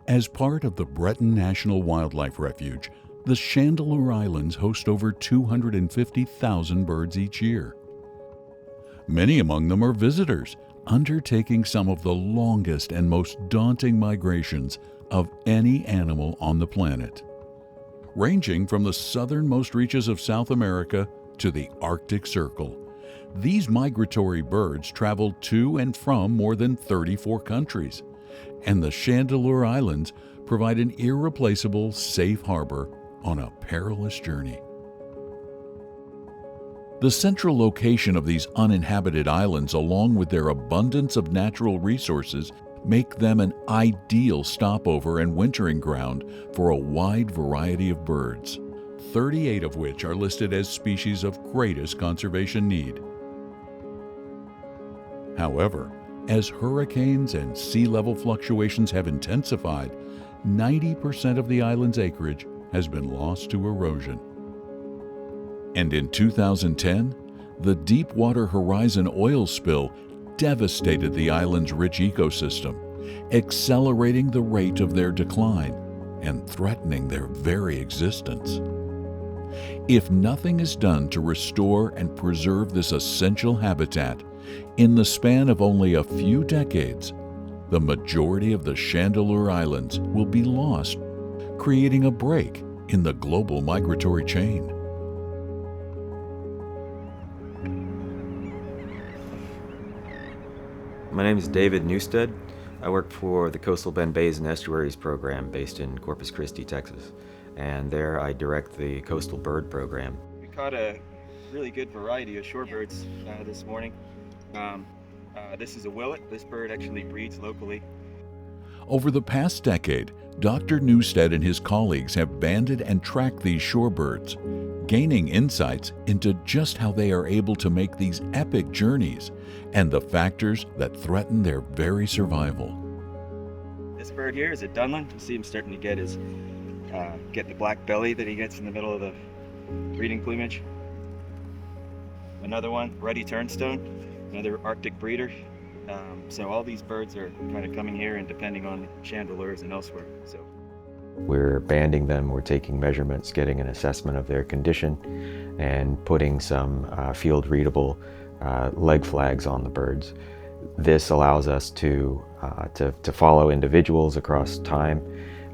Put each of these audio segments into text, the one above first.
As part of the Breton National Wildlife Refuge, the Chandeleur Islands host over 250,000 birds each year. Many among them are visitors, undertaking some of the longest and most daunting migrations of any animal on the planet. Ranging from the southernmost reaches of South America to the Arctic Circle, these migratory birds travel to and from more than 34 countries, and the Chandeleur Islands provide an irreplaceable safe harbor on a perilous journey. The central location of these uninhabited islands, along with their abundance of natural resources, make them an ideal stopover and wintering ground for a wide variety of birds, 38 of which are listed as species of greatest conservation need. However, as hurricanes and sea level fluctuations have intensified, 90% of the island's acreage has been lost to erosion. And in 2010, the Deepwater Horizon oil spill devastated the island's rich ecosystem, accelerating the rate of their decline and threatening their very existence. If nothing is done to restore and preserve this essential habitat, in the span of only a few decades, the majority of the Chandeleur Islands will be lost, creating a break in the global migratory chain. My name is David Newstead. I work for the Coastal Bend Bays and Estuaries program based in Corpus Christi, Texas. And there I direct the Coastal Bird program. We caught a really good variety of shorebirds this morning. This is a willet. This bird actually breeds locally. Over the past decade, Dr. Newstead and his colleagues have banded and tracked these shorebirds, gaining insights into just how they are able to make these epic journeys and the factors that threaten their very survival. This bird here is a Dunlin. You see him starting to get the black belly that he gets in the middle of the breeding plumage. Another one, ruddy turnstone, another Arctic breeder. So all these birds are kind of coming here and depending on chandeleurs and elsewhere. So we're banding them, we're taking measurements, getting an assessment of their condition, and putting some field readable leg flags on the birds. This allows us to follow individuals across time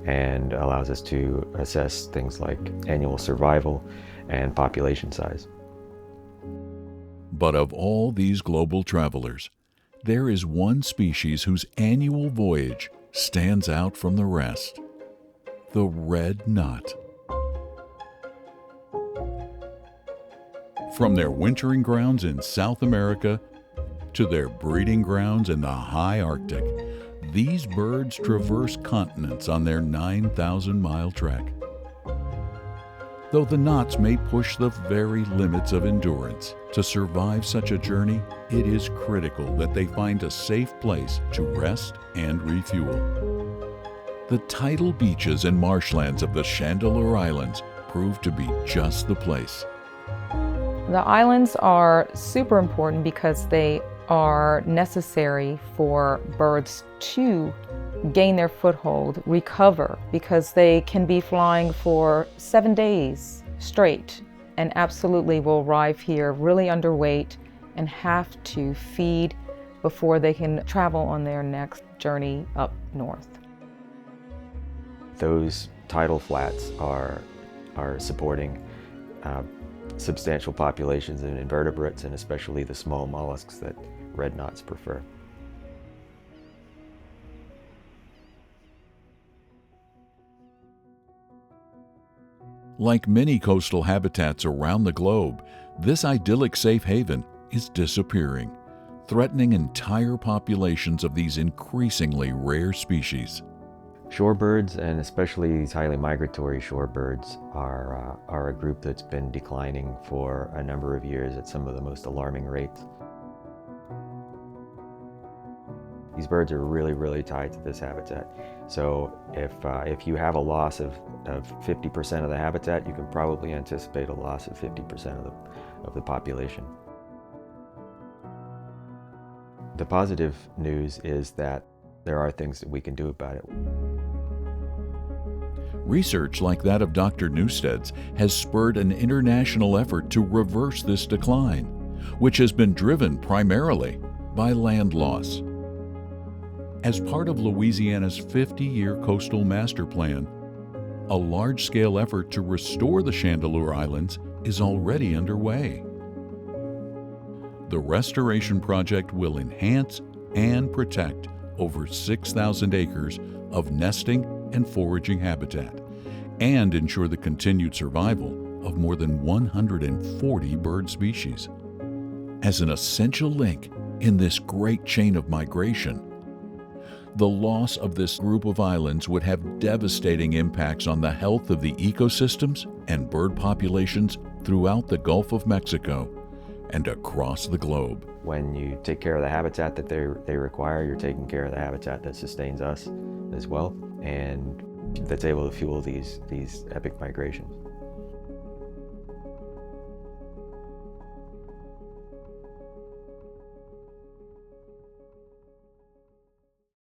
and allows us to assess things like annual survival and population size. But of all these global travelers, there is one species whose annual voyage stands out from the rest: the red knot. From their wintering grounds in South America to their breeding grounds in the high Arctic, these birds traverse continents on their 9,000-mile trek. Though the knots may push the very limits of endurance, to survive such a journey, it is critical that they find a safe place to rest and refuel. The tidal beaches and marshlands of the Chandeleur Islands prove to be just the place. The islands are super important because they are necessary for birds to gain their foothold, recover, because they can be flying for 7 days straight and absolutely will arrive here really underweight and have to feed before they can travel on their next journey up north. Those tidal flats are supporting substantial populations of invertebrates, and especially the small mollusks that red knots prefer. Like many coastal habitats around the globe, this idyllic safe haven is disappearing, threatening entire populations of these increasingly rare species. Shorebirds, and especially these highly migratory shorebirds, are a group that's been declining for a number of years at some of the most alarming rates. These birds are really, really tied to this habitat. So if you have a loss of 50% of the habitat, you can probably anticipate a loss of 50% of the population. The positive news is that there are things that we can do about it. Research like that of Dr. Newstead's has spurred an international effort to reverse this decline, which has been driven primarily by land loss. As part of Louisiana's 50-year coastal master plan, a large-scale effort to restore the Chandeleur Islands is already underway. The restoration project will enhance and protect over 6,000 acres of nesting and foraging habitat, and ensure the continued survival of more than 140 bird species. As an essential link in this great chain of migration, the loss of this group of islands would have devastating impacts on the health of the ecosystems and bird populations throughout the Gulf of Mexico and across the globe. When you take care of the habitat that they require, you're taking care of the habitat that sustains us as well, and that's able to fuel these epic migrations.